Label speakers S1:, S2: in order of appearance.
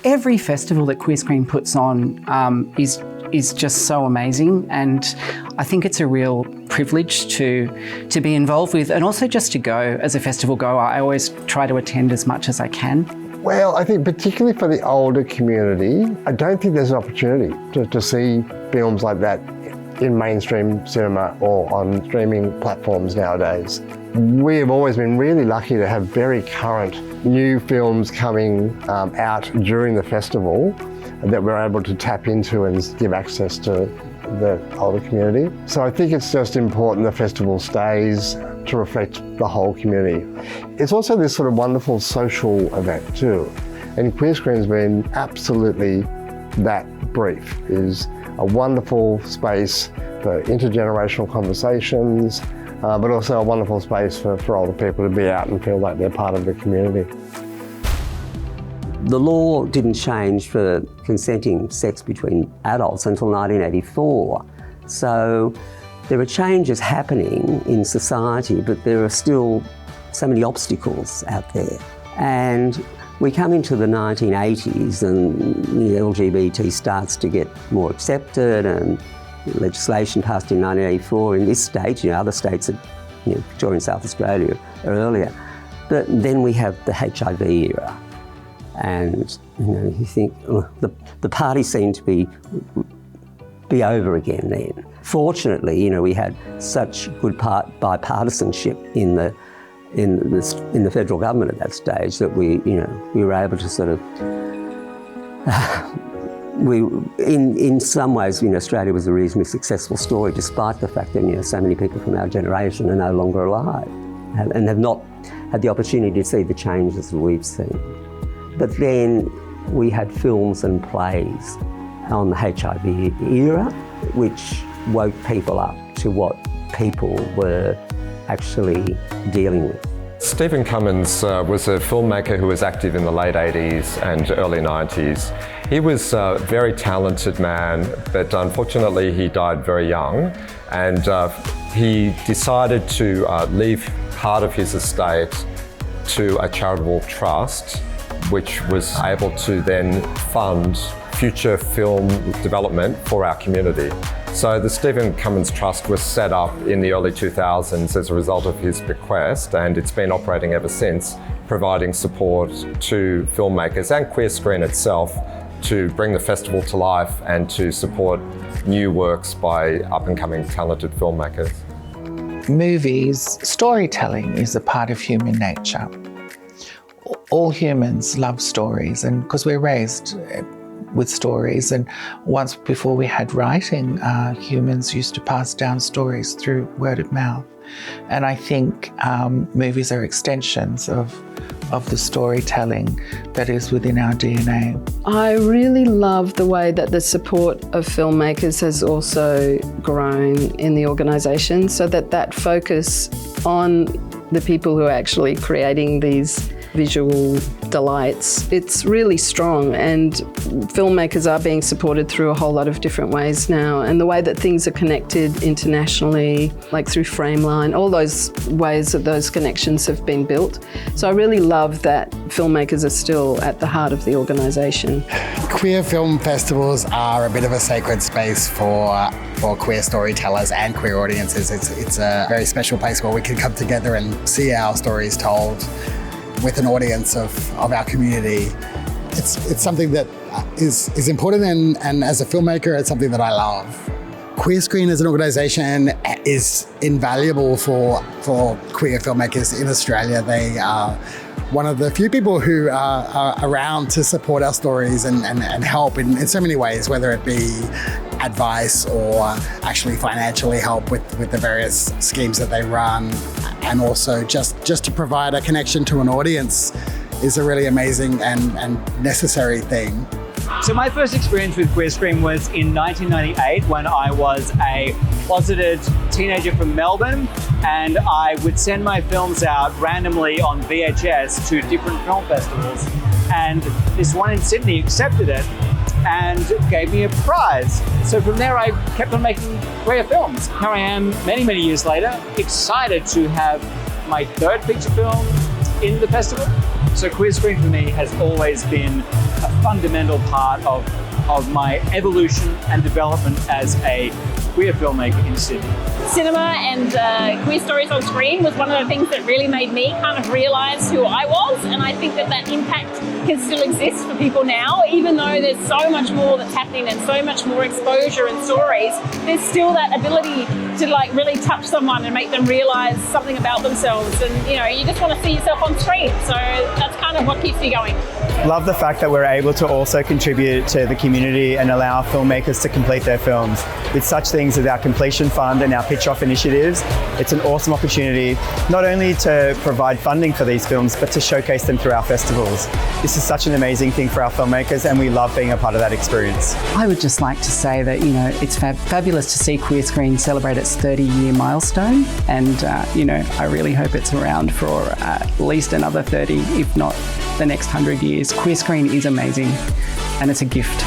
S1: Every festival that Queer Screen puts on is just so amazing, and I think it's a real privilege to be involved with, and also just to go as a festival goer. I always try to attend as much as I can.
S2: Well, I think particularly for the older community, I don't think there's an opportunity to see films like that in mainstream cinema or on streaming platforms nowadays. We have always been really lucky to have very current new films coming out during the festival that we're able to tap into and give access to the older community. So I think it's just important the festival stays to reflect the whole community. It's also this sort of wonderful social event too. And Queer Screen's been absolutely that brief. It is a wonderful space for intergenerational conversations, but also a wonderful space for older people to be out and feel like they're part of the community.
S3: The law didn't change for consenting sex between adults until 1984. So there are changes happening in society, but there are still so many obstacles out there. And we come into the 1980s and the LGBT starts to get more accepted, and legislation passed in 1984 in this state. Other states, Victoria and South Australia are earlier. But then we have the HIV era. And you think the party seemed to be over again then. Fortunately, we had such good bipartisanship in the federal government at that stage that we were able to sort of in some ways, Australia was a reasonably successful story, despite the fact that so many people from our generation are no longer alive and have not had the opportunity to see the changes that we've seen. But then we had films and plays on the HIV era, which woke people up to what people were actually dealing with.
S4: Stephen Cummins was a filmmaker who was active in the late 80s and early 90s. He was a very talented man, but unfortunately he died very young, and he decided to leave part of his estate to a charitable trust, which was able to then fund future film development for our community. So the Stephen Cummins Trust was set up in the early 2000s as a result of his bequest, and it's been operating ever since, providing support to filmmakers and Queer Screen itself to bring the festival to life and to support new works by up-and-coming talented filmmakers.
S5: Movies, storytelling is a part of human nature. All humans love stories, and because we're raised with stories, and once before we had writing, humans used to pass down stories through word of mouth. And I think movies are extensions of the storytelling that is within our DNA.
S6: I really love the way that the support of filmmakers has also grown in the organisation, so that focus on the people who are actually creating these visual delights, it's really strong, and filmmakers are being supported through a whole lot of different ways now, and the way that things are connected internationally, like through Frameline, all those ways that those connections have been built. So I really love that filmmakers are still at the heart of the organisation.
S7: Queer film festivals are a bit of a sacred space for queer storytellers and queer audiences. It's a very special place where we can come together and see our stories told with an audience of our community. It's something that is important, and as a filmmaker, it's something that I love. Queer Screen as an organisation is invaluable for queer filmmakers in Australia. They are one of the few people who are around to support our stories and help in so many ways, whether it be advice or actually financially help with the various schemes that they run, and also just to provide a connection to an audience is a really amazing and necessary thing.
S8: So my first experience with Queer Screen was in 1998 when I was a closeted teenager from Melbourne, and I would send my films out randomly on VHS to different film festivals, and this one in Sydney accepted it and gave me a prize. So from there I kept on making queer films. Here I am many, many years later, excited to have my third feature film in the festival. So Queer Screen for me has always been a fundamental part of my evolution and development as a queer filmmaker in Sydney.
S9: Cinema and queer stories on screen was one of the things that really made me kind of realise who I was, and I think that that impact can still exist for people now, even though there's so much more that's happening and so much more exposure and stories. There's still that ability to like really touch someone and make them realise something about themselves, and you just want to see yourself on screen. So that's kind of what keeps me going.
S10: Love the fact that we're able to also contribute to the community and allow filmmakers to complete their films. With such things as our Completion Fund and our Pitch Off initiatives, it's an awesome opportunity not only to provide funding for these films, but to showcase them through our festivals. This is such an amazing thing for our filmmakers, and we love being a part of that experience.
S1: I would just like to say that, it's fabulous to see Queer Screen celebrate its 30-year milestone, and, I really hope it's around for at least another 30, if not the next 100 years. Queer Screen is amazing, and it's a gift.